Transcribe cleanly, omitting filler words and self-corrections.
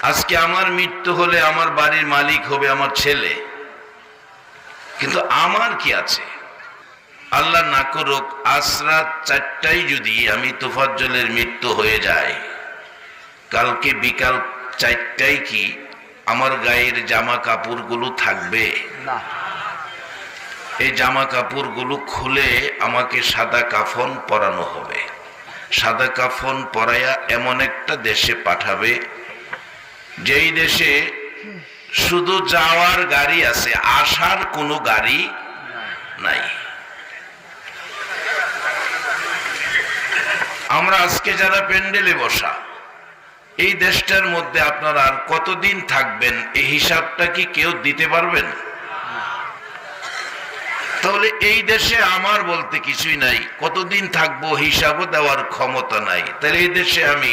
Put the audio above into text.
আজকে আমার মৃত্যু হলে আমার বাড়ির মালিক হবে আমার ছেলে, কিন্তু আমার কি আছে? আল্লাহ না করুক আজ রাত 4টায় যদি আমি তোফাজ্জলের মৃত্যু হয়ে যায়, কালকে বিকাল 4টায় কি আমার গায়ের জামা কাপড়গুলো থাকবে না? এই জামা কাপড়গুলো খুলে আমাকে সাদা কাফন পরানো হবে। সাদা কাফন পরাইয়া এমন একটা দেশে পাঠাবে যেই দেশে শুধু যাওয়ার গাড়ি আছে, আসার কোনো গাড়ি নাই। আমরা আজকে যারা প্যান্ডেলে বসা, এই দেশটার মধ্যে আপনারা আর কতদিন থাকবেন এই হিসাবটা কি কেউ দিতে পারবেন? তাহলে এই দেশে আমার বলতে কিছুই নাই, কতদিন থাকবো হিসাবও দেওয়ার ক্ষমতা নাই। তাহলে এই দেশে আমি